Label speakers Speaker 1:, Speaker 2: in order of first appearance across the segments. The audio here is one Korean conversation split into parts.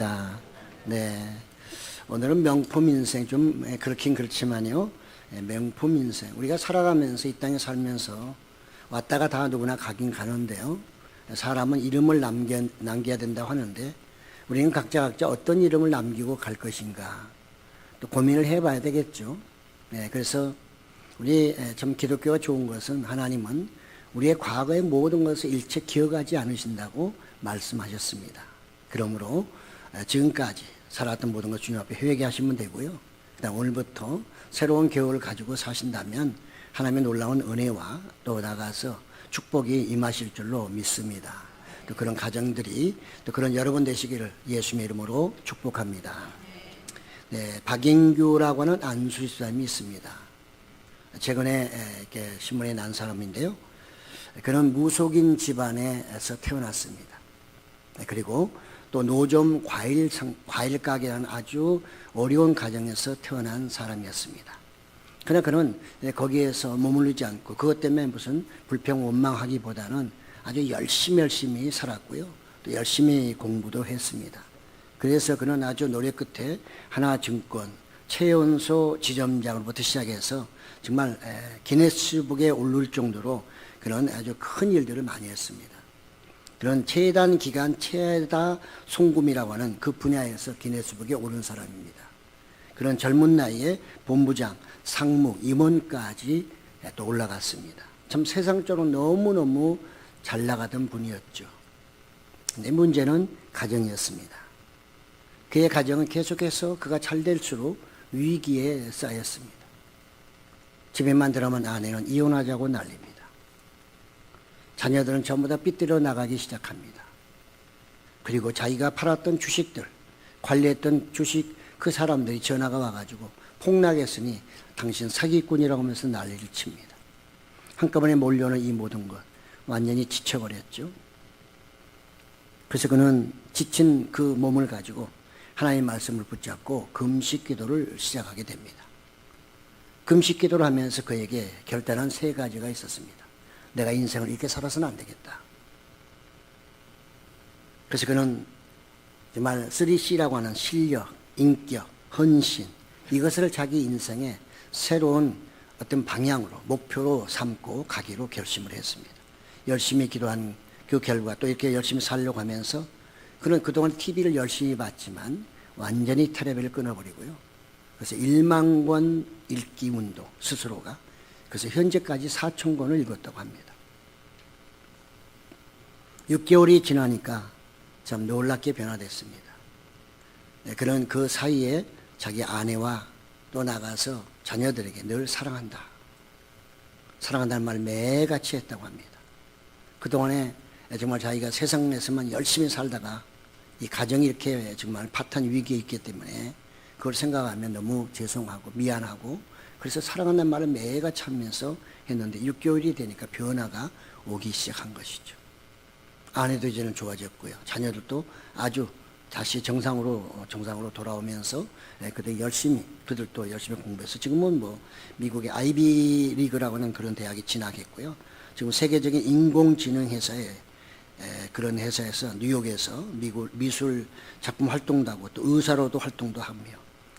Speaker 1: 반갑습니다. 네. 오늘은 명품 인생 좀 그렇긴 그렇지만요. 명품 인생. 우리가 살아가면서 이 땅에 살면서 왔다가 다 누구나 가긴 가는데요. 사람은 이름을 남겨야 된다고 하는데 우리는 각자 어떤 이름을 남기고 갈 것인가 또 고민을 해봐야 되겠죠. 네, 그래서 우리 참 기독교가 좋은 것은 하나님은 우리의 과거의 모든 것을 일체 기억하지 않으신다고 말씀하셨습니다. 그러므로 지금까지 살았던 모든 것 주님 앞에 회개하시면 되고요. 그다음 오늘부터 새로운 계획을 가지고 사신다면 하나님의 놀라운 은혜와 또 나가서 축복이 임하실 줄로 믿습니다. 또 그런 가정들이 또 그런 여러분 되시기를 예수님의 이름으로 축복합니다. 네, 박인규라고 하는 안수리 사람이 있습니다. 최근에 이렇게 신문에 난 사람인데요. 그는 무속인 집안에서 태어났습니다. 그리고 또 노점 과일 가게라는 아주 어려운 가정에서 태어난 사람이었습니다. 그러나 그는 거기에서 머무르지 않고 그것 때문에 무슨 불평 원망하기보다는 아주 열심히 살았고요. 또 열심히 공부도 했습니다. 그래서 그는 아주 노력 끝에 하나증권 최연소 지점장으로부터 시작해서 정말 기네스북에 오를 정도로 그런 아주 큰 일들을 많이 했습니다. 그런 최단 기간 최다 송금이라고 하는 그 분야에서 기네스북에 오른 사람입니다. 그런 젊은 나이에 본부장, 상무, 임원까지 또 올라갔습니다. 참 세상적으로 너무너무 잘 나가던 분이었죠. 근데 문제는 가정이었습니다. 그의 가정은 계속해서 그가 잘 될수록 위기에 쌓였습니다. 집에만 들어오면 아내는 이혼하자고 난립니다. 자녀들은 전부 다 삐뚤어 나가기 시작합니다. 그리고 자기가 팔았던 주식들, 관리했던 주식 그 사람들이 전화가 와가지고 폭락했으니 당신 사기꾼이라고 하면서 난리를 칩니다. 한꺼번에 몰려오는 이 모든 것 완전히 지쳐버렸죠. 그래서 그는 지친 그 몸을 가지고 하나님의 말씀을 붙잡고 금식 기도를 시작하게 됩니다. 금식 기도를 하면서 그에게 결단한 세 가지가 있었습니다. 내가 인생을 이렇게 살아서는 안 되겠다. 그래서 그는 정말 3C라고 하는 실력, 인격, 헌신 이것을 자기 인생의 새로운 어떤 방향으로 목표로 삼고 가기로 결심을 했습니다. 열심히 기도한 그 결과 또 이렇게 열심히 살려고 하면서 그는 그동안 TV를 열심히 봤지만 완전히 텔레비를 끊어버리고요. 그래서 1만 권 읽기 운동 스스로가 그래서 현재까지 4,000권을 읽었다고 합니다. 6개월이 지나니까 참 놀랍게 변화됐습니다. 네, 그는 그 사이에 자기 아내와 또 나가서 자녀들에게 늘 사랑한다. 사랑한다는 말을 매같이 했다고 합니다. 그동안에 정말 자기가 세상에서만 열심히 살다가 이 가정이 이렇게 정말 파탄 위기에 있기 때문에 그걸 생각하면 너무 죄송하고 미안하고 그래서 사랑한다는 말을 매같이 하면서 했는데 6개월이 되니까 변화가 오기 시작한 것이죠. 아내도 이제는 좋아졌고요. 자녀들도 아주 다시 정상으로 돌아오면서 그들도 열심히 공부해서 지금은 뭐 미국의 아이비 리그라고 하는 그런 대학에 진학했고요. 지금 세계적인 인공지능 회사에 그런 회사에서 뉴욕에서 미국 미술 작품 활동도 하고 또 의사로도 활동도 하며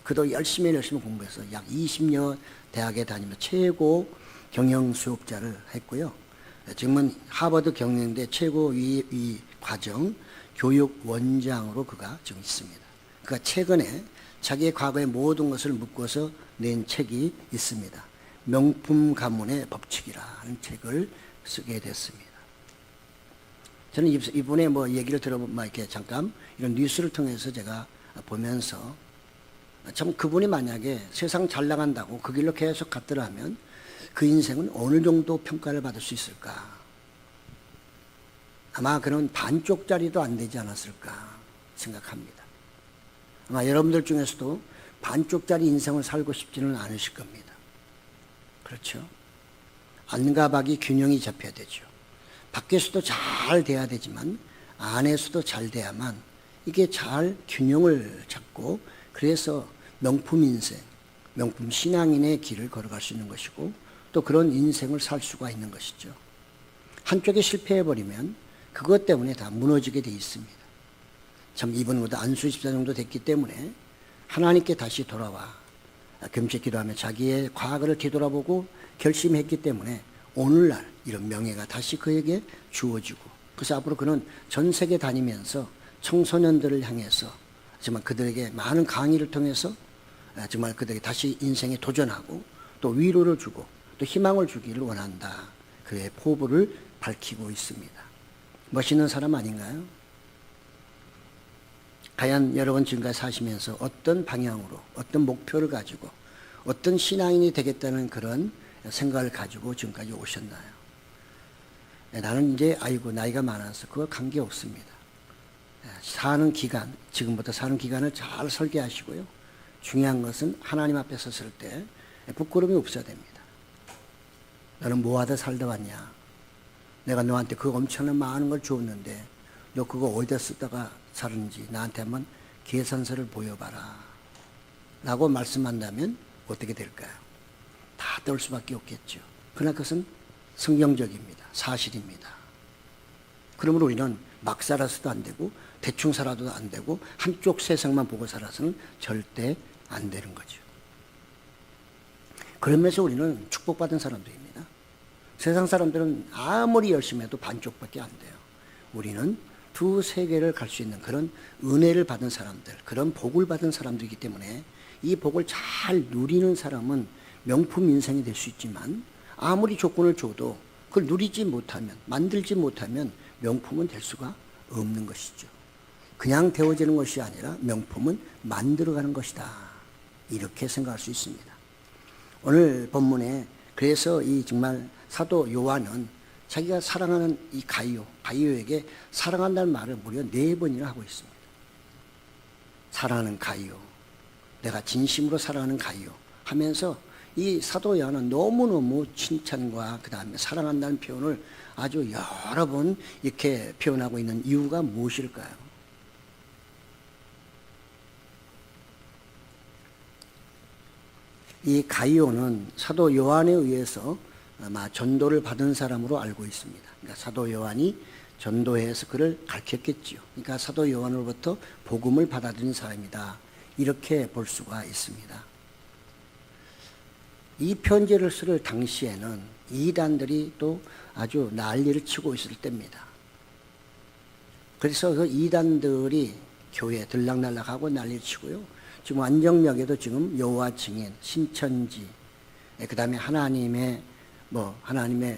Speaker 1: 그도 열심히 공부해서 약 20년 대학에 다니며 최고 경영 수업자를 했고요. 지금은 하버드 경영대 최고위 과정 교육 원장으로 그가 지금 있습니다. 그가 최근에 자기의 과거의 모든 것을 묶어서 낸 책이 있습니다. 명품 가문의 법칙이라는 책을 쓰게 됐습니다. 저는 이분의 뭐 얘기를 들어보면 이렇게 잠깐 이런 뉴스를 통해서 제가 보면서 참 그분이 만약에 세상 잘 나간다고 그 길로 계속 갔더라면 그 인생은 어느 정도 평가를 받을 수 있을까? 아마 그런 반쪽짜리도 안 되지 않았을까 생각합니다. 아마 여러분들 중에서도 반쪽짜리 인생을 살고 싶지는 않으실 겁니다. 그렇죠? 안과 밖이 균형이 잡혀야 되죠. 밖에서도 잘 돼야 되지만 안에서도 잘 돼야만 이게 잘 균형을 잡고 그래서 명품 인생, 명품 신앙인의 길을 걸어갈 수 있는 것이고 또 그런 인생을 살 수가 있는 것이죠. 한쪽에 실패해버리면 그것 때문에 다 무너지게 돼 있습니다. 참 이번보다 안수 14 정도 됐기 때문에 하나님께 다시 돌아와 금식 기도하며 자기의 과거를 뒤돌아보고 결심했기 때문에 오늘날 이런 명예가 다시 그에게 주어지고, 그래서 앞으로 그는 전 세계 다니면서 청소년들을 향해서 정말 그들에게 많은 강의를 통해서 정말 그들에게 다시 인생에 도전하고 또 위로를 주고 또 희망을 주기를 원한다. 그의 포부를 밝히고 있습니다. 멋있는 사람 아닌가요? 과연 여러분 지금까지 사시면서 어떤 방향으로, 어떤 목표를 가지고, 어떤 신앙인이 되겠다는 그런 생각을 가지고 지금까지 오셨나요? 나는 이제 아이고 나이가 많아서 그거 관계없습니다. 사는 기간, 지금부터 사는 기간을 잘 설계하시고요. 중요한 것은 하나님 앞에 섰을 때 부끄러움이 없어야 됩니다. 너는 뭐하다 살다 왔냐? 내가 너한테 그 엄청난 많은 걸 주었는데 너 그거 어디다 쓰다가 살았는지 나한테 한번 계산서를 보여봐라 라고 말씀한다면 어떻게 될까요? 다 떨 수밖에 없겠죠. 그러나 그것은 성경적입니다. 사실입니다. 그러므로 우리는 막 살아서도 안 되고 대충 살아도 안 되고 한쪽 세상만 보고 살아서는 절대 안 되는 거죠. 그러면서 우리는 축복받은 사람들입니다. 세상 사람들은 아무리 열심히 해도 반쪽밖에 안 돼요. 우리는 두 세계를 갈 수 있는 그런 은혜를 받은 사람들, 그런 복을 받은 사람들이기 때문에 이 복을 잘 누리는 사람은 명품 인생이 될 수 있지만 아무리 조건을 줘도 그걸 누리지 못하면, 만들지 못하면 명품은 될 수가 없는 것이죠. 그냥 되어지는 것이 아니라 명품은 만들어가는 것이다. 이렇게 생각할 수 있습니다. 오늘 본문에 그래서 이 정말 사도 요한은 자기가 사랑하는 이 가이오에게 사랑한다는 말을 무려 4번이나 하고 있습니다. 사랑하는 가이오, 내가 진심으로 사랑하는 가이오 하면서 이 사도 요한은 너무너무 칭찬과 그 다음에 사랑한다는 표현을 아주 여러 번 이렇게 표현하고 있는 이유가 무엇일까요? 이 가이오는 사도 요한에 의해서 아마 전도를 받은 사람으로 알고 있습니다. 그러니까 사도 요한이 전도해서 그를 가르쳤겠지요. 그러니까 사도 요한으로부터 복음을 받아들인 사람이다. 이렇게 볼 수가 있습니다. 이 편지를 쓸 당시에는 이단들이 또 아주 난리를 치고 있을 때입니다. 그래서 그 이단들이 교회에 들락날락하고 난리를 치고요. 지금 완정역에도 지금 여호와 증인, 신천지, 그 다음에 하나님의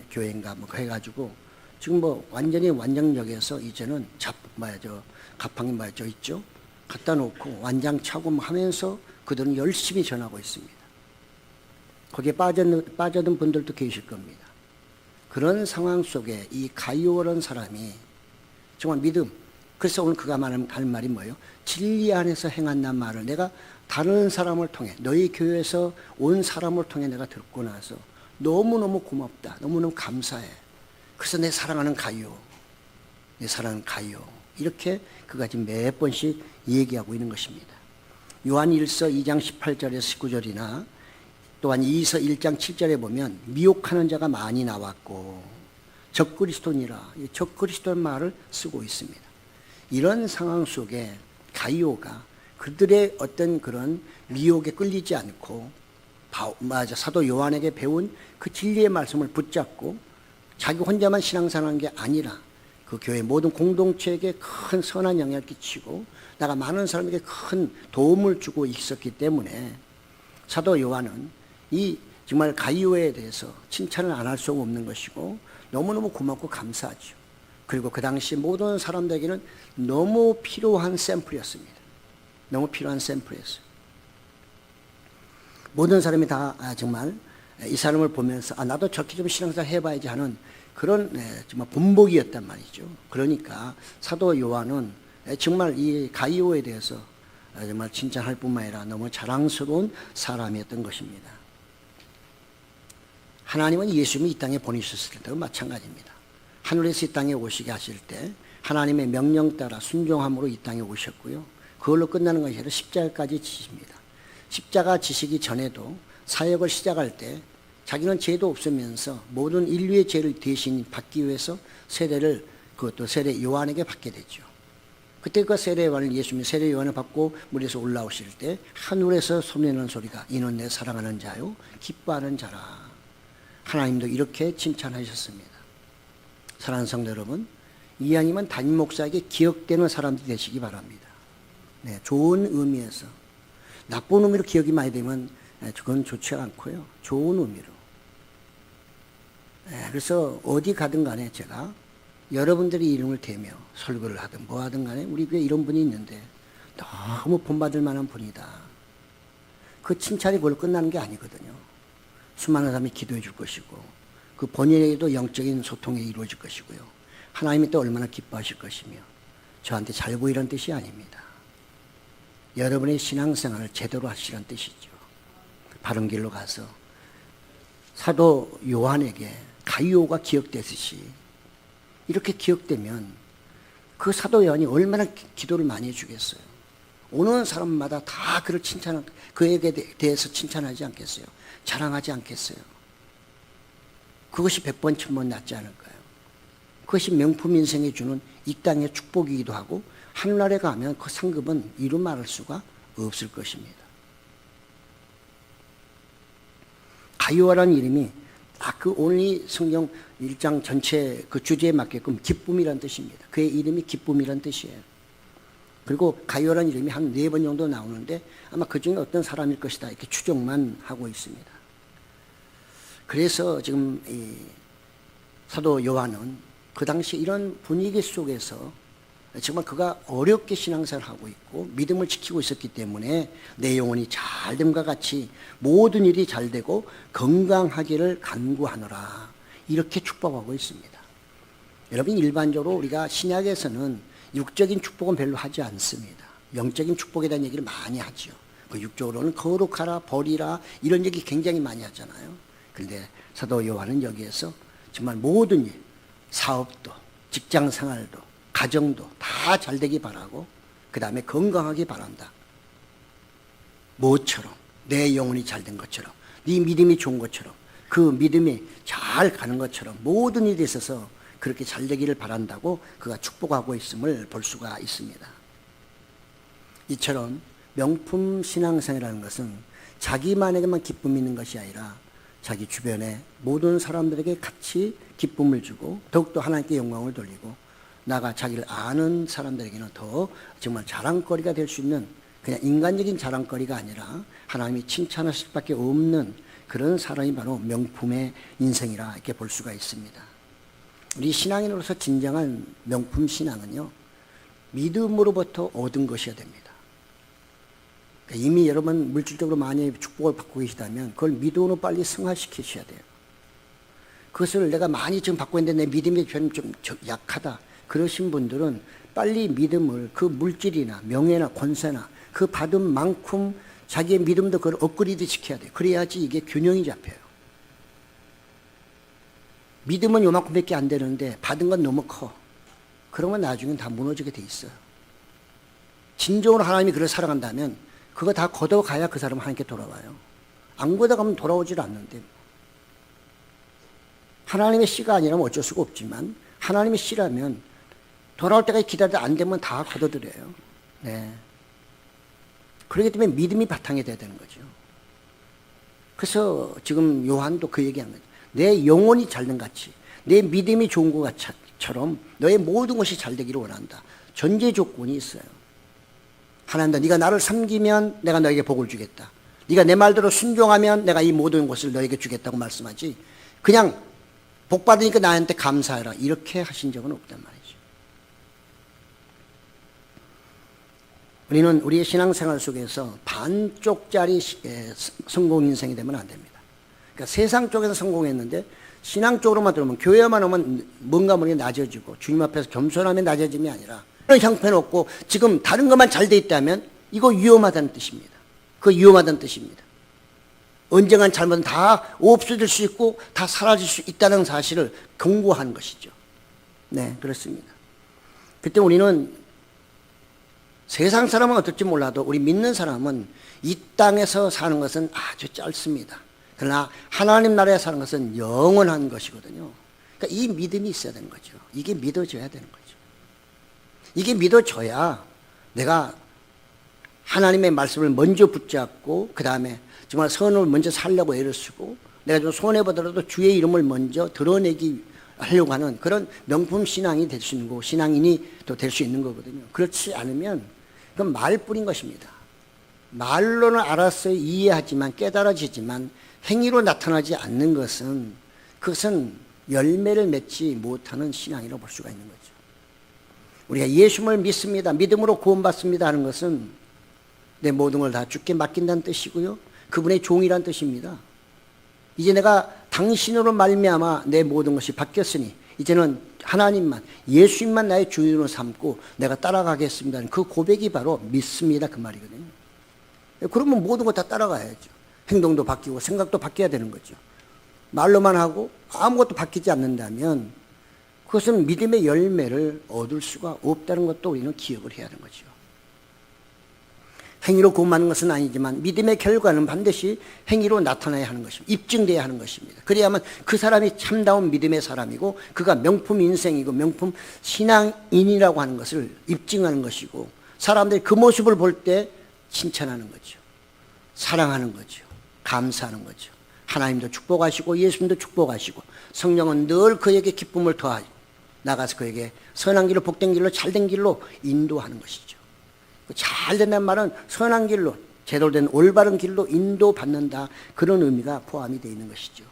Speaker 1: 교회인가 해가지고 지금 완전히 완정역에서 이제는 가팡이 있죠. 갖다 놓고 완장 차고 하면서 그들은 열심히 전하고 있습니다. 거기에 빠져든 분들도 계실 겁니다. 그런 상황 속에 이 가이오라는 사람이 정말 믿음, 그래서 오늘 그가 하는 말이 뭐예요? 진리 안에서 행한다는 말을 내가 다른 사람을 통해, 너희 교회에서 온 사람을 통해 내가 듣고 나서 너무너무 고맙다, 너무너무 감사해. 그래서 내 사랑하는 가이오, 내 사랑하는 가이오, 이렇게 그가 지금 몇 번씩 얘기하고 있는 것입니다. 요한 1서 2장 18절에서 19절이나 또한 2서 1장 7절에 보면 미혹하는 자가 많이 나왔고 적그리스도니라, 적그리스도의 말을 쓰고 있습니다. 이런 상황 속에 가이오가 그들의 어떤 그런 미혹에 끌리지 않고 사도 요한에게 배운 그 진리의 말씀을 붙잡고 자기 혼자만 신앙생활한 게 아니라 그 교회 모든 공동체에게 큰 선한 영향을 끼치고 내가 많은 사람에게 큰 도움을 주고 있었기 때문에 사도 요한은 이 정말 가이오에 대해서 칭찬을 안 할 수가 없는 것이고 너무너무 고맙고 감사하죠. 그리고 그 당시 모든 사람들에게는 너무 필요한 샘플이었습니다. 너무 필요한 샘플이었어요. 모든 사람이 다 정말 이 사람을 보면서 나도 저렇게 좀 신앙생활 해봐야지 하는 그런 정말 본보기였단 말이죠. 그러니까 사도 요한은 정말 이 가이오에 대해서 정말 칭찬할 뿐만 아니라 너무 자랑스러운 사람이었던 것입니다. 하나님은 예수님이 이 땅에 보내셨을 때도 마찬가지입니다. 하늘에서 이 땅에 오시게 하실 때 하나님의 명령 따라 순종함으로 이 땅에 오셨고요. 그걸로 끝나는 것이 아니라 십자가까지 지십니다. 십자가 지시기 전에도 사역을 시작할 때 자기는 죄도 없으면서 모든 인류의 죄를 대신 받기 위해서 세례를 그것도 세례 요한에게 받게 되죠. 그때 그 세례요한을 예수님이 세례요한을 받고 물에서 올라오실 때 하늘에서 소리나는 소리가 이는 내 사랑하는 자요 기뻐하는 자라. 하나님도 이렇게 칭찬하셨습니다. 사랑하는 성도 여러분, 이왕이면 담임 목사에게 기억되는 사람들이 되시기 바랍니다. 네, 좋은 의미에서. 나쁜 의미로 기억이 많이 되면 그건 좋지 않고요. 좋은 의미로. 네, 그래서 어디 가든 간에 제가 여러분들이 이름을 대며 설교를 하든 뭐 하든 간에 우리 교회에 이런 분이 있는데 너무 본받을 만한 분이다. 그 칭찬이 그걸로 끝나는 게 아니거든요. 수많은 사람이 기도해 줄 것이고 그 본인에게도 영적인 소통이 이루어질 것이고요. 하나님이 또 얼마나 기뻐하실 것이며 저한테 잘 보이라는 뜻이 아닙니다. 여러분의 신앙생활을 제대로 하시라는 뜻이죠. 바른 길로 가서 사도 요한에게 가이오가 기억되듯이 이렇게 기억되면 그 사도 요한이 얼마나 기도를 많이 해주겠어요. 오는 사람마다 다 그를 그에게 대해서 칭찬하지 않겠어요? 자랑하지 않겠어요? 그것이 100번 1000번 낫지 않을까요? 그것이 명품 인생에 주는 이 땅의 축복이기도 하고 하늘나라에 가면 그 상급은 이루 말할 수가 없을 것입니다. 가이오라는 이름이 그 오늘 이 성경 1장 전체 그 주제에 맞게끔 기쁨이란 뜻입니다. 그의 이름이 기쁨이란 뜻이에요. 그리고 가이오라는 이름이 한 4번 정도 나오는데 아마 그 중에 어떤 사람일 것이다 이렇게 추정만 하고 있습니다. 그래서 지금 이 사도 요한은 그 당시 이런 분위기 속에서 정말 그가 어렵게 신앙생활을 하고 있고 믿음을 지키고 있었기 때문에 내 영혼이 잘됨과 같이 모든 일이 잘되고 건강하기를 간구하노라 이렇게 축복하고 있습니다. 여러분 일반적으로 우리가 신약에서는 육적인 축복은 별로 하지 않습니다. 영적인 축복에 대한 얘기를 많이 하죠. 그 육적으로는 거룩하라 버리라 이런 얘기 굉장히 많이 하잖아요. 그런데 사도 요한은 여기에서 정말 모든 일 사업도 직장생활도 가정도 다 잘되기 바라고 그 다음에 건강하기 바란다. 뭐처럼 내 영혼이 잘된 것처럼 네 믿음이 좋은 것처럼 그 믿음이 잘 가는 것처럼 모든 일에 있어서 그렇게 잘되기를 바란다고 그가 축복하고 있음을 볼 수가 있습니다. 이처럼 명품 신앙생활이라는 것은 자기만에게만 기쁨이 있는 것이 아니라 자기 주변에 모든 사람들에게 같이 기쁨을 주고 더욱더 하나님께 영광을 돌리고 나가 자기를 아는 사람들에게는 더 정말 자랑거리가 될 수 있는 그냥 인간적인 자랑거리가 아니라 하나님이 칭찬하실 수밖에 없는 그런 사람이 바로 명품의 인생이라 이렇게 볼 수가 있습니다. 우리 신앙인으로서 진정한 명품 신앙은요, 믿음으로부터 얻은 것이어야 됩니다. 그러니까 이미 여러분 물질적으로 많이 축복을 받고 계시다면 그걸 믿음으로 빨리 승화시키셔야 돼요. 그것을 내가 많이 지금 받고 있는데 내 믿음이 좀 약하다. 그러신 분들은 빨리 믿음을 그 물질이나 명예나 권세나 그 받은 만큼 자기의 믿음도 그걸 업그레이드 시켜야 돼요. 그래야지 이게 균형이 잡혀요. 믿음은 요만큼밖에 안 되는데 받은 건 너무 커. 그러면 나중엔 다 무너지게 돼 있어요. 진정으로 하나님이 그를 사랑한다면 그거 다 걷어가야 그 사람은 하나님께 돌아와요. 안 걷어가면 돌아오질 않는데 하나님의 씨가 아니라면 어쩔 수가 없지만 하나님의 씨라면 돌아올 때까지 기다려도 안 되면 다 걷어들여요. 네. 그렇기 때문에 믿음이 바탕이 돼야 되는 거죠. 그래서 지금 요한도 그 얘기하는 거죠. 내 영혼이 잘된 같이 내 믿음이 좋은 것처럼 너의 모든 것이 잘 되기를 원한다. 전제 조건이 있어요. 하나님도 네가 나를 섬기면 내가 너에게 복을 주겠다. 네가 내 말대로 순종하면 내가 이 모든 것을 너에게 주겠다고 말씀하지 그냥 복 받으니까 나한테 감사해라 이렇게 하신 적은 없단 말이죠. 우리는 우리의 신앙생활 속에서 반쪽짜리 성공 인생이 되면 안 됩니다. 그러니까 세상 쪽에서 성공했는데 신앙 쪽으로만 들어오면 교회만 오면 뭔가 모르게 낮아지고 주님 앞에서 겸손하면 낮아짐이 아니라 그런 형편없고 지금 다른 것만 잘 돼 있다면 이거 위험하다는 뜻입니다. 그거 위험하다는 뜻입니다. 언젠간 잘못은 다 없어질 수 있고 다 사라질 수 있다는 사실을 경고한 것이죠. 네, 그렇습니다. 그때 우리는 세상 사람은 어떨지 몰라도 우리 믿는 사람은 이 땅에서 사는 것은 아주 짧습니다. 그러나 하나님 나라에 사는 것은 영원한 것이거든요. 그러니까 이 믿음이 있어야 되는 거죠. 이게 믿어져야 되는 거죠. 이게 믿어져야 내가 하나님의 말씀을 먼저 붙잡고 그 다음에 정말 선을 먼저 살려고 애를 쓰고 내가 좀 손해보더라도 주의 이름을 먼저 드러내기 하려고 하는 그런 명품 신앙이 될 수 있는 거고 신앙인이 또 될 수 있는 거거든요. 그렇지 않으면 그건 말뿐인 것입니다. 말로는 알아서 이해하지만 깨달아지지만 행위로 나타나지 않는 것은 그것은 열매를 맺지 못하는 신앙이라고 볼 수가 있는 거죠. 우리가 예수님을 믿습니다. 믿음으로 구원받습니다 하는 것은 내 모든 걸 다 주께 맡긴다는 뜻이고요. 그분의 종이란 뜻입니다. 이제 내가 당신으로 말미암아 내 모든 것이 바뀌었으니 이제는 하나님만 예수님만 나의 주인으로 삼고 내가 따라가겠습니다. 그 고백이 바로 믿습니다 그 말이거든요. 그러면 모든 거 다 따라가야죠. 행동도 바뀌고 생각도 바뀌어야 되는 거죠. 말로만 하고 아무것도 바뀌지 않는다면 그것은 믿음의 열매를 얻을 수가 없다는 것도 우리는 기억을 해야 하는 거죠. 행위로 구원받는 것은 아니지만 믿음의 결과는 반드시 행위로 나타나야 하는 것입니다. 입증돼야 하는 것입니다. 그래야만 그 사람이 참다운 믿음의 사람이고 그가 명품 인생이고 명품 신앙인이라고 하는 것을 입증하는 것이고 사람들이 그 모습을 볼 때 칭찬하는 거죠. 사랑하는 거죠. 감사하는 거죠. 하나님도 축복하시고 예수님도 축복하시고 성령은 늘 그에게 기쁨을 더하고 나가서 그에게 선한 길로 복된 길로 잘된 길로 인도하는 것이죠. 잘 된다는 말은 선한 길로 제대로 된 올바른 길로 인도받는다 그런 의미가 포함이 되어 있는 것이죠.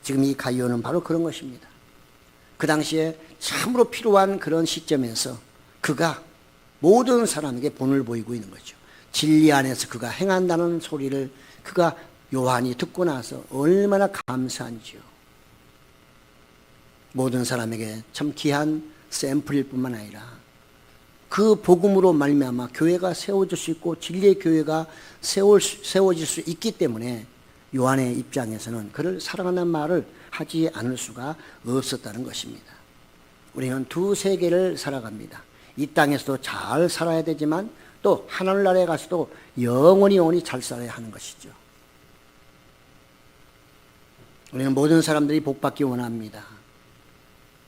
Speaker 1: 지금 이 가이오는 바로 그런 것입니다. 그 당시에 참으로 필요한 그런 시점에서 그가 모든 사람에게 본을 보이고 있는 거죠. 진리 안에서 그가 행한다는 소리를 그가 요한이 듣고 나서 얼마나 감사한지요. 모든 사람에게 참 귀한 샘플일 뿐만 아니라 그 복음으로 말미암아 교회가 세워질 수 있고 진리의 교회가 세워질 수 있기 때문에 요한의 입장에서는 그를 사랑하는 말을 하지 않을 수가 없었다는 것입니다. 우리는 두 세계를 살아갑니다. 이 땅에서도 잘 살아야 되지만 또 하늘나라에 가서도 영원히 잘 살아야 하는 것이죠. 우리는 모든 사람들이 복받기 원합니다.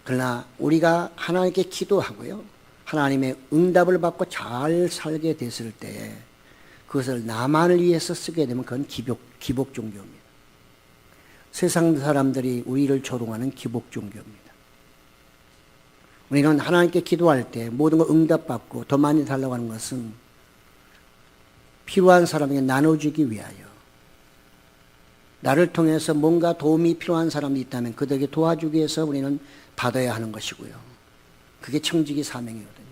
Speaker 1: 그러나 우리가 하나님께 기도하고요. 하나님의 응답을 받고 잘 살게 됐을 때에 그것을 나만을 위해서 쓰게 되면 그건 기복 종교입니다. 세상 사람들이 우리를 조롱하는 기복 종교입니다. 우리는 하나님께 기도할 때 모든 걸 응답받고 더 많이 달라고 하는 것은 필요한 사람에게 나눠주기 위하여 나를 통해서 뭔가 도움이 필요한 사람이 있다면 그들에게 도와주기 위해서 우리는 받아야 하는 것이고요. 그게 청지기 사명이거든요.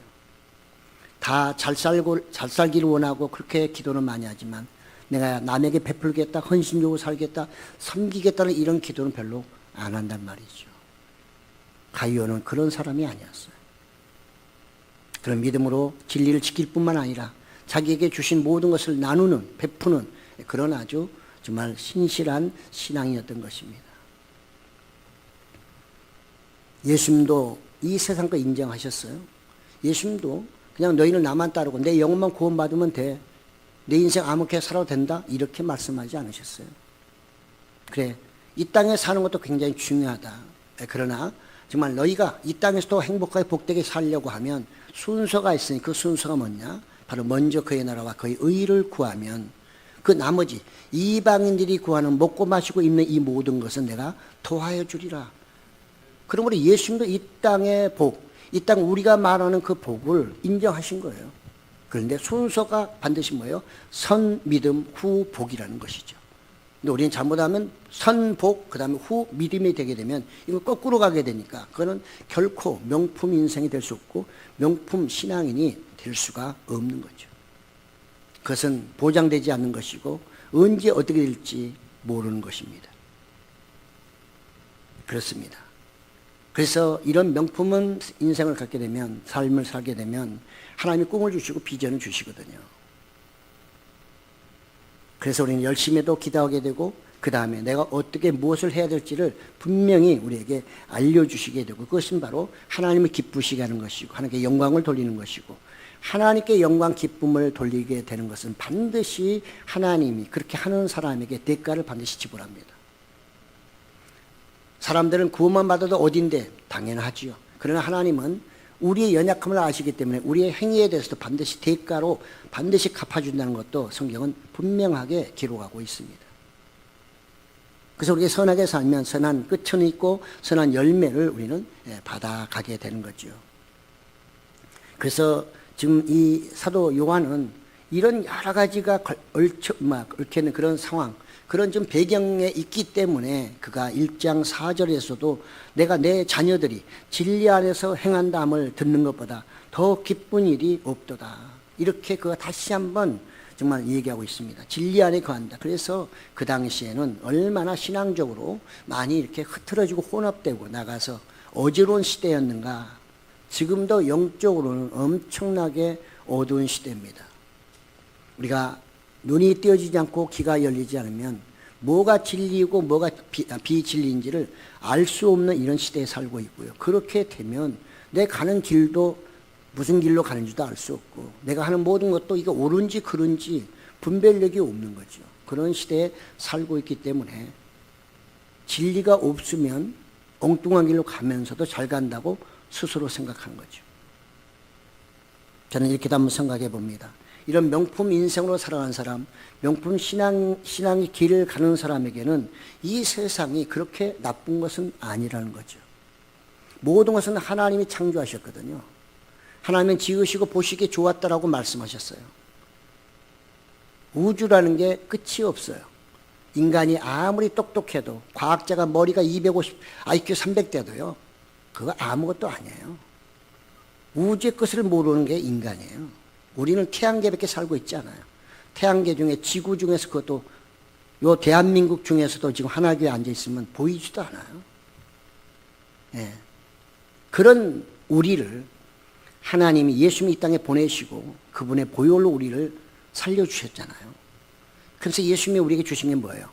Speaker 1: 다 잘 살기를 원하고 그렇게 기도는 많이 하지만 내가 남에게 베풀겠다, 헌신적으로 살겠다, 섬기겠다는 이런 기도는 별로 안 한단 말이죠. 가이오는 그런 사람이 아니었어요. 그런 믿음으로 진리를 지킬 뿐만 아니라 자기에게 주신 모든 것을 나누는, 베푸는 그런 아주 정말 신실한 신앙이었던 것입니다. 예수님도 이 세상 거 인정하셨어요. 예수님도 그냥 너희는 나만 따르고 내 영혼만 구원받으면 돼. 내 인생 아무렇게 살아도 된다. 이렇게 말씀하지 않으셨어요. 그래, 이 땅에 사는 것도 굉장히 중요하다. 그러나 정말 너희가 이 땅에서도 행복하게 복되게 살려고 하면 순서가 있으니 그 순서가 뭐냐? 바로 먼저 그의 나라와 그의 의를 구하면 그 나머지 이방인들이 구하는 먹고 마시고 입는 이 모든 것은 내가 더하여 주리라. 그러므로 예수님도 이 땅의 복, 이 땅 우리가 말하는 그 복을 인정하신 거예요. 그런데 순서가 반드시 뭐예요? 선, 믿음, 후, 복이라는 것이죠. 근데 우리는 잘못하면 선, 복, 그 다음에 후, 믿음이 되게 되면 이거 거꾸로 가게 되니까 그거는 결코 명품 인생이 될 수 없고 명품 신앙인이 될 수가 없는 거죠. 그것은 보장되지 않는 것이고 언제 어떻게 될지 모르는 것입니다. 그렇습니다. 그래서 이런 명품은 인생을 갖게 되면 삶을 살게 되면 하나님이 꿈을 주시고 비전을 주시거든요. 그래서 우리는 열심히 또 기도하게 되고 그 다음에 내가 어떻게 무엇을 해야 될지를 분명히 우리에게 알려주시게 되고 그것은 바로 하나님을 기쁘시게 하는 것이고 하나님께 영광을 돌리는 것이고 하나님께 영광 기쁨을 돌리게 되는 것은 반드시 하나님이 그렇게 하는 사람에게 대가를 반드시 지불합니다. 사람들은 구원만 받아도 어딘데 당연하지요. 그러나 하나님은 우리의 연약함을 아시기 때문에 우리의 행위에 대해서도 반드시 대가로 반드시 갚아준다는 것도 성경은 분명하게 기록하고 있습니다. 그래서 우리가 선하게 살면 선한 끝은 있고 선한 열매를 우리는 받아가게 되는 거죠. 그래서 지금 이 사도 요한은 이런 여러 가지가 얽혀있는 그런 상황, 그런 좀 배경에 있기 때문에 그가 1장 4절에서도 내가 내 자녀들이 진리 안에서 행한다함을 듣는 것보다 더 기쁜 일이 없도다. 이렇게 그가 다시 한번 정말 얘기하고 있습니다. 진리 안에 거한다. 그래서 그 당시에는 얼마나 신앙적으로 많이 이렇게 흐트러지고 혼합되고 나가서 어지러운 시대였는가. 지금도 영적으로는 엄청나게 어두운 시대입니다. 우리가 눈이 띄어지지 않고 귀가 열리지 않으면 뭐가 진리이고 뭐가 비진리인지를 알 수 없는 이런 시대에 살고 있고요. 그렇게 되면 내 가는 길도 무슨 길로 가는지도 알 수 없고 내가 하는 모든 것도 이게 옳은지 그른지 분별력이 없는 거죠. 그런 시대에 살고 있기 때문에 진리가 없으면 엉뚱한 길로 가면서도 잘 간다고 스스로 생각하는 거죠. 저는 이렇게도 한번 생각해 봅니다. 이런 명품 인생으로 살아가는 사람, 명품 신앙의 길을 가는 사람에게는 이 세상이 그렇게 나쁜 것은 아니라는 거죠. 모든 것은 하나님이 창조하셨거든요. 하나님은 지으시고 보시기에 좋았다라고 말씀하셨어요. 우주라는 게 끝이 없어요. 인간이 아무리 똑똑해도 과학자가 머리가 250, IQ 300대도요. 그거 아무것도 아니에요. 우주의 끝을 모르는 게 인간이에요. 우리는 태양계밖에 살고 있지 않아요. 태양계 중에 지구 중에서 그것도 요 대한민국 중에서도 지금 하나교에 앉아 있으면 보이지도 않아요. 예. 그런 우리를 하나님이 예수님이 이 땅에 보내시고 그분의 보혈로 우리를 살려주셨잖아요. 그래서 예수님이 우리에게 주신 게 뭐예요?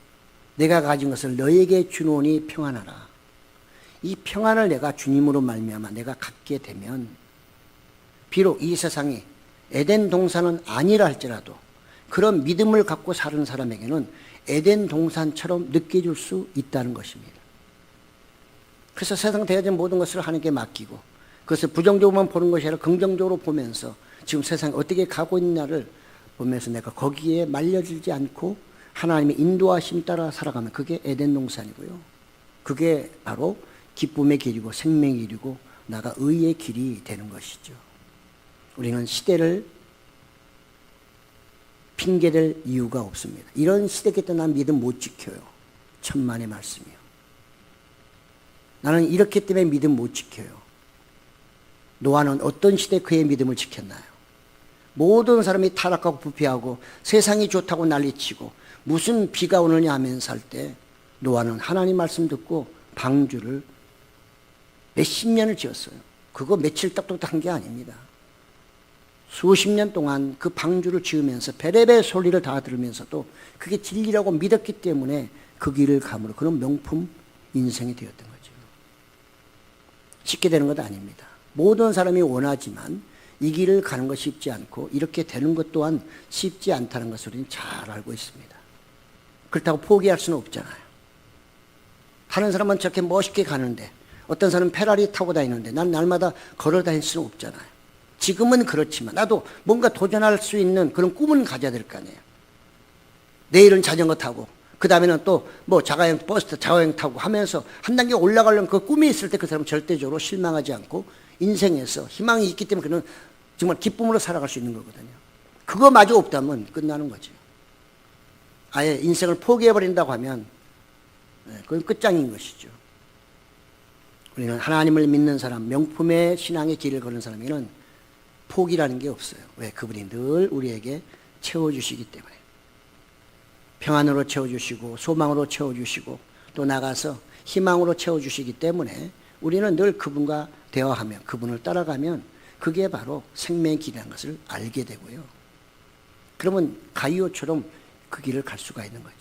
Speaker 1: 내가 가진 것을 너에게 주노니 평안하라. 이 평안을 내가 주님으로 말미암아 내가 갖게 되면 비록 이 세상이 에덴 동산은 아니라 할지라도 그런 믿음을 갖고 사는 사람에게는 에덴 동산처럼 느껴질 수 있다는 것입니다. 그래서 세상 대하진 모든 것을 하나님께 맡기고 그것을 부정적으로만 보는 것이 아니라 긍정적으로 보면서 지금 세상이 어떻게 가고 있냐를 보면서 내가 거기에 말려들지 않고 하나님의 인도하심 따라 살아가면 그게 에덴 동산이고요. 그게 바로 기쁨의 길이고 생명의 길이고 나가 의의 길이 되는 것이죠. 우리는 시대를 핑계댈 이유가 없습니다. 이런 시대기 때문에 난 믿음 못 지켜요. 천만의 말씀이요. 나는 이렇기 때문에 믿음 못 지켜요. 노아는 어떤 시대에 그의 믿음을 지켰나요? 모든 사람이 타락하고 부패하고 세상이 좋다고 난리치고 무슨 비가 오느냐 하면서 살 때 노아는 하나님 말씀 듣고 방주를 몇십 년을 지었어요. 그거 며칠 딱딱한 게 아닙니다. 수십 년 동안 그 방주를 지으면서 베레베 소리를 다 들으면서도 그게 진리라고 믿었기 때문에 그 길을 감으로 그런 명품 인생이 되었던 거죠. 쉽게 되는 것 아닙니다. 모든 사람이 원하지만 이 길을 가는 것이 쉽지 않고 이렇게 되는 것 또한 쉽지 않다는 것을 우리는 잘 알고 있습니다. 그렇다고 포기할 수는 없잖아요. 하는 사람은 저렇게 멋있게 가는데 어떤 사람은 페라리 타고 다니는데 난 날마다 걸어 다닐 수는 없잖아요. 지금은 그렇지만 나도 뭔가 도전할 수 있는 그런 꿈은 가져야 될 거 아니에요. 내일은 자전거 타고 그 다음에는 또 뭐 자가용 버스 자가용 타고 하면서 한 단계 올라가려면 그 꿈이 있을 때 그 사람은 절대적으로 실망하지 않고 인생에서 희망이 있기 때문에 그는 정말 기쁨으로 살아갈 수 있는 거거든요. 그거마저 없다면 끝나는 거죠. 아예 인생을 포기해버린다고 하면 그건 끝장인 것이죠. 우리는 하나님을 믿는 사람, 명품의 신앙의 길을 걷는 사람에게는 포기라는 게 없어요. 왜? 그분이 늘 우리에게 채워주시기 때문에. 평안으로 채워주시고 소망으로 채워주시고 또 나가서 희망으로 채워주시기 때문에 우리는 늘 그분과 대화하며 그분을 따라가면 그게 바로 생명의 길이라는 것을 알게 되고요. 그러면 가이오처럼 그 길을 갈 수가 있는 거죠.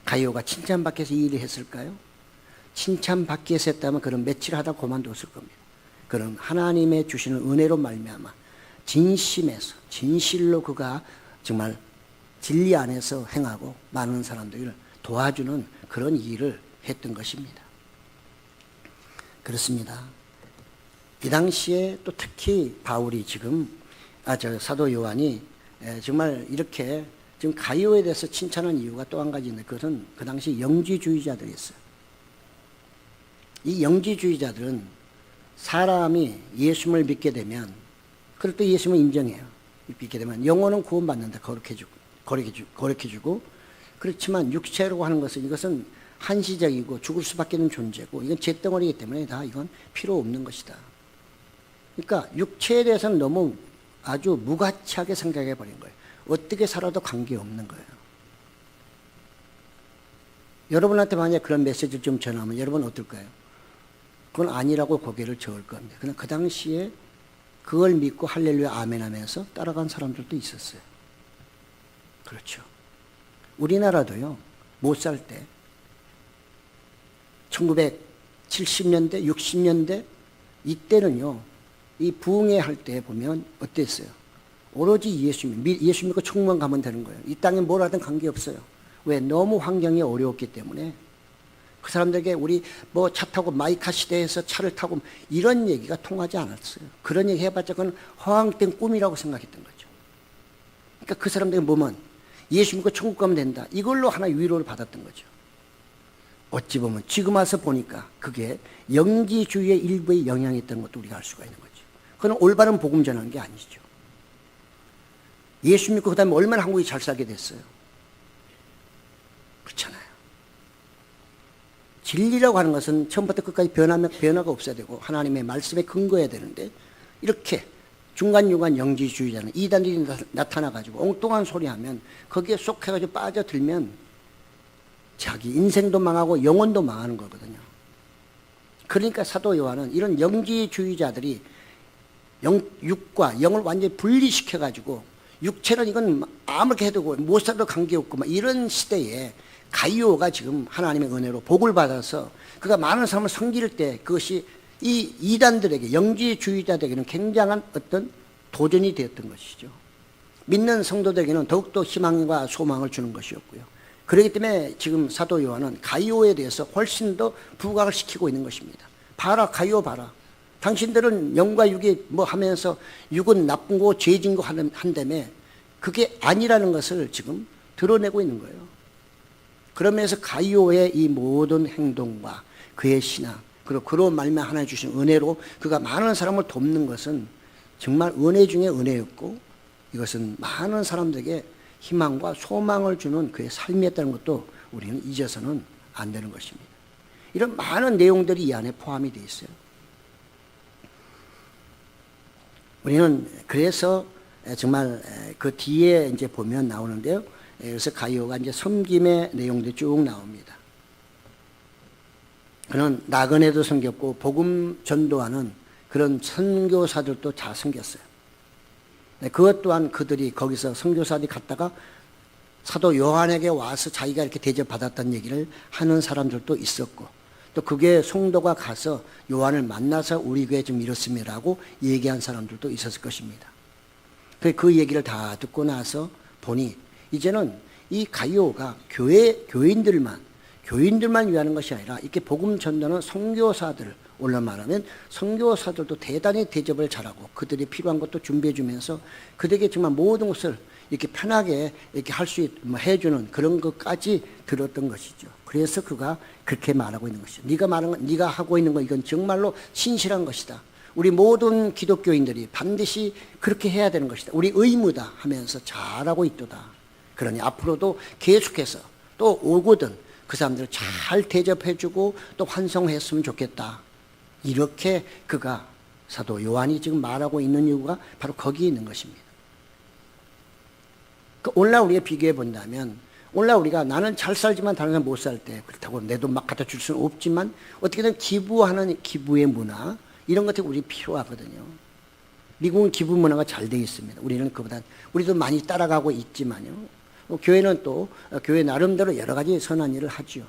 Speaker 1: 가이오가 칭찬받기 위해서 이 일을 했을까요? 칭찬받기 위해서 했다면 그런 며칠 하다 그만뒀을 겁니다. 그런 하나님의 주시는 은혜로 말미암아 진심에서 진실로 그가 정말 진리 안에서 행하고 많은 사람들을 도와주는 그런 일을 했던 것입니다. 그렇습니다. 이 당시에 또 특히 바울이 지금 사도 요한이 정말 이렇게 지금 가이오에 대해서 칭찬한 이유가 또 한 가지 있는데, 그것은 그 당시 영지주의자들이 있어요. 이 영지주의자들은 사람이 예수님을 믿게 되면, 그럴 때 예수님을 인정해요. 믿게 되면 영혼은 구원받는다. 거룩해주고. 그렇지만 육체로 하는 이것은 한시적이고 죽을 수밖에 없는 존재고, 이건 잿덩어리이기 때문에 다 이건 필요 없는 것이다. 그러니까 육체에 대해서는 너무 아주 무가치하게 생각해 버린 거예요. 어떻게 살아도 관계없는 거예요. 여러분한테 만약에 그런 메시지를 좀 전하면 여러분 어떨까요? 그건 아니라고 고개를 저을 겁니다. 그러나 그 당시에 그걸 믿고 할렐루야 아멘 하면서 따라간 사람들도 있었어요. 그렇죠. 우리나라도요, 못 살 때 1970년대, 60년대 이때는요, 이 부흥회 할 때 보면 어땠어요? 오로지 예수 믿고 천국만 가면 되는 거예요. 이 땅에 뭘 하든 관계없어요. 왜? 너무 환경이 어려웠기 때문에. 그 사람들에게 우리 뭐 차 타고 마이카 시대에서 차를 타고 이런 얘기가 통하지 않았어요. 그런 얘기 해봤자 그건 허황된 꿈이라고 생각했던 거죠. 그러니까 그 사람들이 보면 예수 믿고 천국 가면 된다. 이걸로 하나 위로를 받았던 거죠. 어찌 보면 지금 와서 보니까 그게 영지주의의 일부의 영향이 있다는 것도 우리가 알 수가 있는 거죠. 그건 올바른 복음 전하는 게 아니죠. 예수 믿고 그 다음에 얼마나 한국이 잘 살게 됐어요. 그렇잖아요. 진리라고 하는 것은 처음부터 끝까지 변화가 없어야 되고 하나님의 말씀에 근거해야 되는데, 이렇게 중간중간 영지주의자는 이단들이 나타나가지고 엉뚱한 소리 하면 거기에 쏙해가지고 빠져들면 자기 인생도 망하고 영혼도 망하는 거거든요. 그러니까 사도 요한은 이런 영지주의자들이 육과 영을 완전히 분리시켜가지고, 육체는 이건 아무렇게 해도 못 살아도 관계없고 막 이런 시대에 가이오가 지금 하나님의 은혜로 복을 받아서 그가 많은 사람을 섬길 때, 그것이 이 이단들에게, 영지주의자들에게는 굉장한 어떤 도전이 되었던 것이죠. 믿는 성도들에게는 더욱더 희망과 소망을 주는 것이었고요. 그렇기 때문에 지금 사도 요한은 가이오에 대해서 훨씬 더 부각을 시키고 있는 것입니다. 봐라, 가이오 봐라. 당신들은 영과 육이 뭐 하면서 육은 나쁜 거, 죄진 거 한다며, 그게 아니라는 것을 지금 드러내고 있는 거예요. 그러면서 가이오의 이 모든 행동과 그의 신앙, 그리고 그로 말미암아 하나님 주신 은혜로 그가 많은 사람을 돕는 것은 정말 은혜 중에 은혜였고, 이것은 많은 사람들에게 희망과 소망을 주는 그의 삶이었다는 것도 우리는 잊어서는 안 되는 것입니다. 이런 많은 내용들이 이 안에 포함이 되어 있어요. 우리는 그래서 정말 그 뒤에 이제 보면 나오는데요. 그래서 가이오가 이제 섬김의 내용들이 쭉 나옵니다. 그는 나그네도 섬겼고 복음 전도하는 그런 선교사들도 잘 섬겼어요. 그것 또한 그들이 거기서 선교사들이 갔다가 사도 요한에게 와서 자기가 이렇게 대접받았다는 얘기를 하는 사람들도 있었고, 또 그게 성도가 가서 요한을 만나서 우리 교회 좀 이렇습니다라고 얘기한 사람들도 있었을 것입니다. 그 얘기를 다 듣고 나서 보니 이제는 이 가이오가 교인들만 위하는 것이 아니라 이렇게 복음 전도는 선교사들, 오늘 말하면 선교사들도 대단히 대접을 잘하고 그들이 필요한 것도 준비해 주면서 그들에게 정말 모든 것을 이렇게 편하게 이렇게 할 수 해주는 그런 것까지 들었던 것이죠. 그래서 그가 그렇게 말하고 있는 것이죠. 네가 하고 있는 거 이건 정말로 신실한 것이다. 우리 모든 기독교인들이 반드시 그렇게 해야 되는 것이다. 우리 의무다 하면서 잘하고 있도다. 그러니 앞으로도 계속해서 또 오거든 그 사람들을 잘 대접해주고 또 환송했으면 좋겠다. 이렇게 그가 사도 요한이 지금 말하고 있는 이유가 바로 거기에 있는 것입니다. 오늘날 우리가 비교해 본다면, 오늘날 우리가 나는 잘 살지만 다른 사람 못 살 때, 그렇다고 내 돈 막 갖다 줄 수는 없지만 어떻게든 기부하는 기부의 문화, 이런 것들이 우리 필요하거든요. 미국은 기부 문화가 잘 되어 있습니다. 우리는 그보다 우리도 많이 따라가고 있지만요. 교회는 또 교회 나름대로 여러 가지 선한 일을 하죠.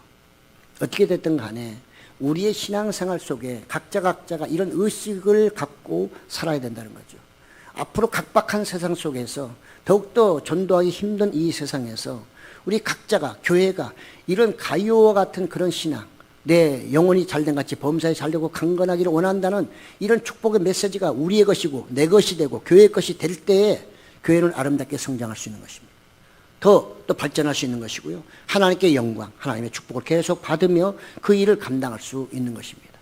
Speaker 1: 어떻게 됐든 간에 우리의 신앙생활 속에 각자가 이런 의식을 갖고 살아야 된다는 거죠. 앞으로 각박한 세상 속에서 더욱더 전도하기 힘든 이 세상에서 우리 각자가, 교회가 이런 가이오와 같은 그런 신앙, 내 영혼이 잘된 같이 범사에 잘되고 강건하기를 원한다는 이런 축복의 메시지가 우리의 것이고 내 것이 되고 교회의 것이 될 때에 교회는 아름답게 성장할 수 있는 것입니다. 더 또 발전할 수 있는 것이고요. 하나님께 영광, 하나님의 축복을 계속 받으며 그 일을 감당할 수 있는 것입니다.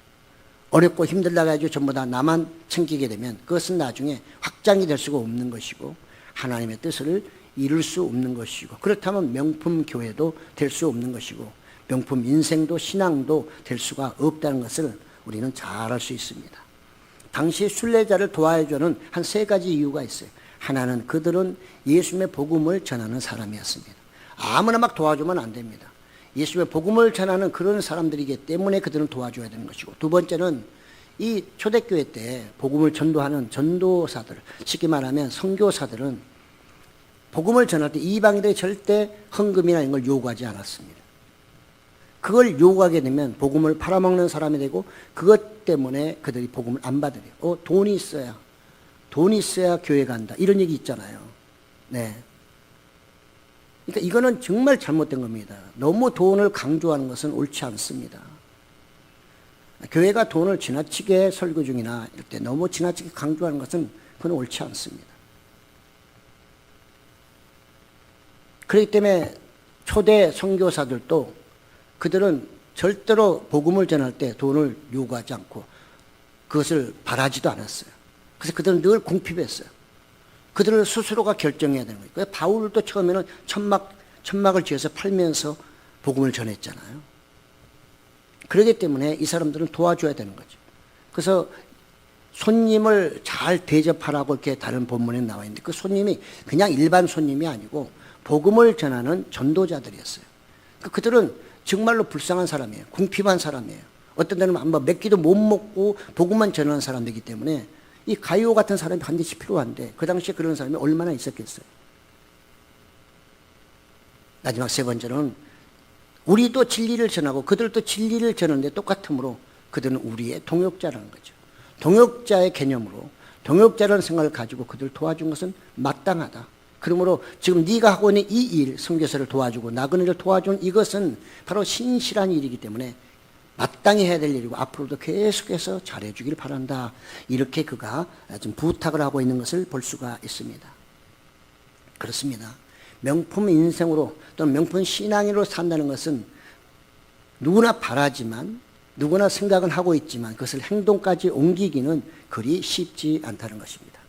Speaker 1: 어렵고 힘들다고 해가지고 전부 다 나만 챙기게 되면 그것은 나중에 확장이 될 수가 없는 것이고 하나님의 뜻을 이룰 수 없는 것이고 그렇다면 명품 교회도 될 수 없는 것이고 명품 인생도 신앙도 될 수가 없다는 것을 우리는 잘 알 수 있습니다. 당시 순례자를 도와주는 한 세 가지 이유가 있어요. 하나는 그들은 예수님의 복음을 전하는 사람이었습니다. 아무나 막 도와주면 안 됩니다. 예수님의 복음을 전하는 그런 사람들이기 때문에 그들은 도와줘야 되는 것이고 두 번째는 이 초대교회 때 복음을 전도하는 전도사들, 쉽게 말하면 선교사들은 복음을 전할 때 이방인들이 절대 헌금이나 이런 걸 요구하지 않았습니다. 그걸 요구하게 되면 복음을 팔아먹는 사람이 되고 그것 때문에 그들이 복음을 안 받으래요. 돈이 있어야 교회 간다. 이런 얘기 있잖아요. 네. 그러니까 이거는 정말 잘못된 겁니다. 너무 돈을 강조하는 것은 옳지 않습니다. 교회가 돈을 지나치게 설교 중이나 이럴 때 너무 지나치게 강조하는 것은 그건 옳지 않습니다. 그렇기 때문에 초대 선교사들도 그들은 절대로 복음을 전할 때 돈을 요구하지 않고 그것을 바라지도 않았어요. 그래서 그들은 늘 궁핍했어요. 그들은 스스로가 결정해야 되는 거예요. 바울도 처음에는 천막을 지어서 팔면서 복음을 전했잖아요. 그렇기 때문에 이 사람들은 도와줘야 되는 거죠. 그래서 손님을 잘 대접하라고 이렇게 다른 본문에 나와 있는데 그 손님이 그냥 일반 손님이 아니고 복음을 전하는 전도자들이었어요. 그들은 정말로 불쌍한 사람이에요. 궁핍한 사람이에요. 어떤 데는 몇 끼도 못 먹고 복음만 전하는 사람들이기 때문에 이 가이오 같은 사람이 반드시 필요한데 그 당시에 그런 사람이 얼마나 있었겠어요. 마지막 세 번째는 우리도 진리를 전하고 그들도 진리를 전하는데 똑같으므로 그들은 우리의 동역자라는 거죠. 동역자의 개념으로 동역자라는 생각을 가지고 그들을 도와준 것은 마땅하다. 그러므로 지금 네가 하고 있는 이 일, 선교사를 도와주고 나그네를 도와준 이것은 바로 신실한 일이기 때문에 마땅히 해야 될 일이고 앞으로도 계속해서 잘해주길 바란다. 이렇게 그가 좀 부탁을 하고 있는 것을 볼 수가 있습니다. 그렇습니다. 명품 인생으로 또는 명품 신앙인으로 산다는 것은 누구나 바라지만 누구나 생각은 하고 있지만 그것을 행동까지 옮기기는 그리 쉽지 않다는 것입니다.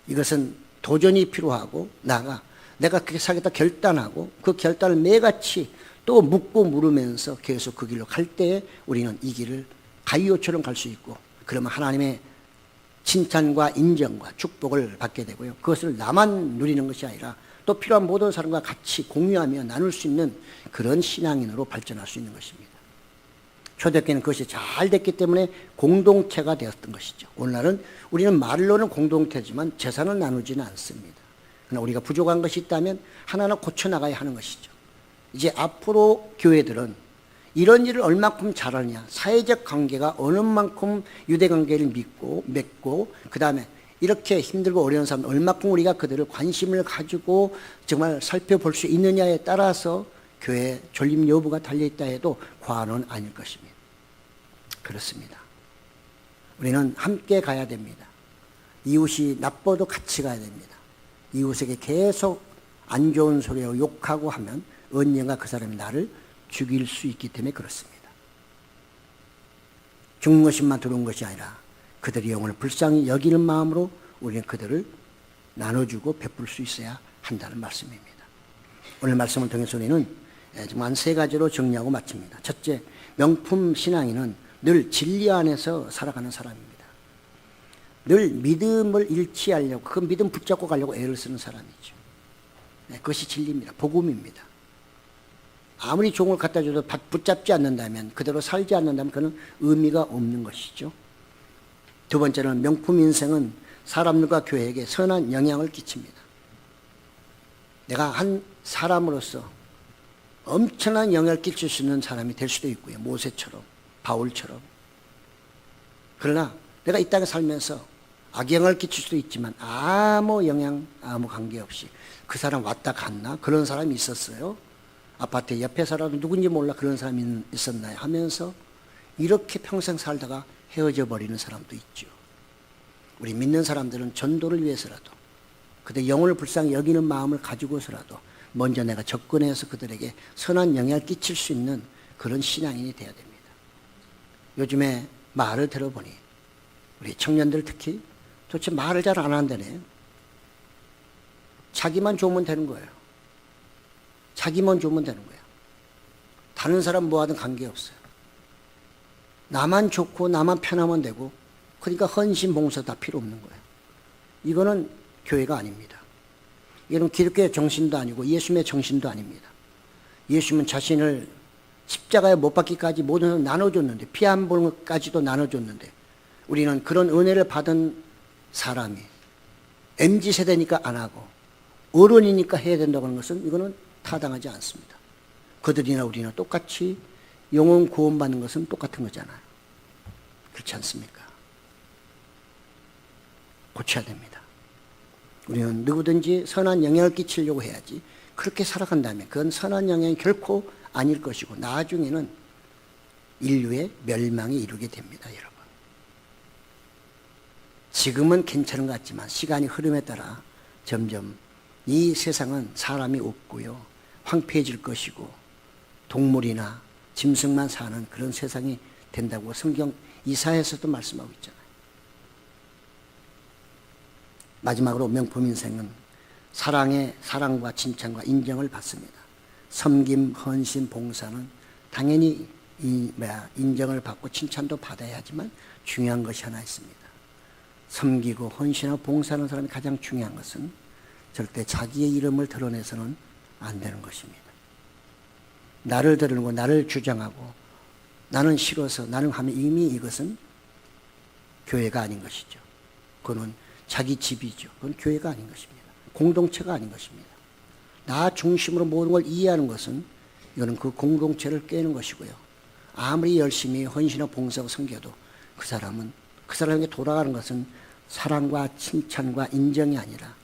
Speaker 1: 이것은 도전이 필요하고 내가 그렇게 살겠다 결단하고 그 결단을 매같이 또 묻고 물으면서 계속 그 길로 갈 때에 우리는 이 길을 가이오처럼 갈 수 있고 그러면 하나님의 칭찬과 인정과 축복을 받게 되고요. 그것을 나만 누리는 것이 아니라 또 필요한 모든 사람과 같이 공유하며 나눌 수 있는 그런 신앙인으로 발전할 수 있는 것입니다. 초대교회는 그것이 잘 됐기 때문에 공동체가 되었던 것이죠. 오늘날은 우리는 말로는 공동체지만 재산을 나누지는 않습니다. 그러나 우리가 부족한 것이 있다면 하나하나 고쳐나가야 하는 것이죠. 이제 앞으로 교회들은 이런 일을 얼마큼 잘하느냐, 사회적 관계가 어느 만큼 유대관계를 맺고 그 다음에 이렇게 힘들고 어려운 사람 얼마큼 우리가 그들을 관심을 가지고 정말 살펴볼 수 있느냐에 따라서 교회 존립 여부가 달려있다 해도 과언은 아닐 것입니다. 그렇습니다. 우리는 함께 가야 됩니다. 이웃이 나빠도 같이 가야 됩니다. 이웃에게 계속 안 좋은 소리로 욕하고 하면 언젠가 그 사람이 나를 죽일 수 있기 때문에 그렇습니다. 죽는 것만 들어온 것이 아니라 그들의 영혼을 불쌍히 여기는 마음으로 우리는 그들을 나눠주고 베풀 수 있어야 한다는 말씀입니다. 오늘 말씀을 통해서 우리는 정말 세 가지로 정리하고 마칩니다. 첫째, 명품 신앙인은 늘 진리 안에서 살아가는 사람입니다. 늘 믿음을 잃지 않으려고 그 믿음 붙잡고 가려고 애를 쓰는 사람이죠. 그것이 진리입니다. 복음입니다. 아무리 종을 갖다 줘도 붙잡지 않는다면 그대로 살지 않는다면 그는 의미가 없는 것이죠. 두 번째는 명품 인생은 사람들과 교회에게 선한 영향을 끼칩니다. 내가 한 사람으로서 엄청난 영향을 끼칠 수 있는 사람이 될 수도 있고요. 모세처럼 바울처럼. 그러나 내가 이 땅에 살면서 악영향을 끼칠 수도 있지만 아무 영향 아무 관계없이 그 사람 왔다 갔나? 그런 사람이 있었어요. 아파트 옆에 살아도 누군지 몰라 그런 사람이 있었나요? 하면서 이렇게 평생 살다가 헤어져 버리는 사람도 있죠. 우리 믿는 사람들은 전도를 위해서라도 그들 영혼을 불쌍히 여기는 마음을 가지고서라도 먼저 내가 접근해서 그들에게 선한 영향을 끼칠 수 있는 그런 신앙인이 되어야 됩니다. 요즘에 말을 들어보니 우리 청년들 특히 도대체 말을 잘 안 한다네요. 자기만 좋으면 되는 거예요. 자기만 좋으면 되는 거예요. 다른 사람 뭐 하든 관계없어요. 나만 좋고 나만 편하면 되고, 그러니까 헌신 봉사 다 필요 없는 거예요. 이거는 교회가 아닙니다. 이거는 기독교의 정신도 아니고 예수님의 정신도 아닙니다. 예수님은 자신을 십자가에 못 박기까지 모든 걸 나눠줬는데, 피 한 방울까지도 나눠줬는데, 우리는 그런 은혜를 받은 사람이 MZ세대니까 안 하고 어른이니까 해야 된다고 하는 것은 이거는 타당하지 않습니다. 그들이나 우리나 똑같이 영혼 구원받는 것은 똑같은 거잖아요. 그렇지 않습니까? 고쳐야 됩니다. 우리는 누구든지 선한 영향을 끼치려고 해야지, 그렇게 살아간다면 그건 선한 영향이 결코 아닐 것이고 나중에는 인류의 멸망에 이르게 됩니다. 여러분, 지금은 괜찮은 것 같지만 시간이 흐름에 따라 점점 이 세상은 사람이 없고요, 황폐해질 것이고 동물이나 짐승만 사는 그런 세상이 된다고 성경 이사야에서도 말씀하고 있잖아요. 마지막으로 명품 인생은 사랑과 칭찬과 인정을 받습니다. 섬김, 헌신, 봉사는 당연히 인정을 받고 칭찬도 받아야 하지만 중요한 것이 하나 있습니다. 섬기고 헌신하고 봉사하는 사람이 가장 중요한 것은 절대 자기의 이름을 드러내서는 안 되는 것입니다. 나를 드러내고 나를 주장하고 나는 싫어서 나는 하면 이미 이것은 교회가 아닌 것이죠. 그거는 자기 집이죠. 그건 교회가 아닌 것입니다. 공동체가 아닌 것입니다. 나 중심으로 모든 걸 이해하는 것은 이거는 그 공동체를 깨는 것이고요. 아무리 열심히 헌신하고 봉사하고 섬겨도 그 사람에게 돌아가는 것은 사랑과 칭찬과 인정이 아니라,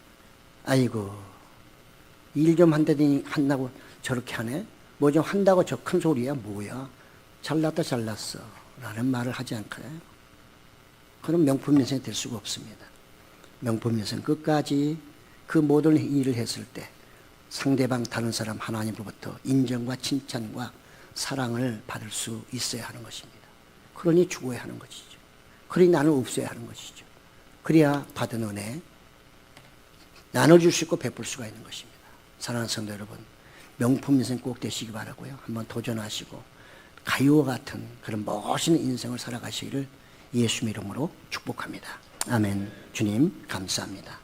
Speaker 1: 아이고 일 좀 한다고 저렇게 하네, 뭐 좀 한다고 저 큰 소리야, 뭐야, 잘났다 잘났어 라는 말을 하지 않거든요. 그럼 명품 인생이 될 수가 없습니다. 명품 인생 끝까지 그 모든 일을 했을 때 상대방 다른 사람 하나님으로부터 인정과 칭찬과 사랑을 받을 수 있어야 하는 것입니다. 그러니 죽어야 하는 것이죠. 그러니 나는 없어야 하는 것이죠. 그래야 받은 은혜 나눠줄 수 있고 베풀 수가 있는 것입니다. 사랑하는 성도 여러분, 명품 인생 꼭 되시기 바라고요. 한번 도전하시고 가요와 같은 그런 멋있는 인생을 살아가시기를 예수 이름으로 축복합니다. 아멘. 주님 감사합니다.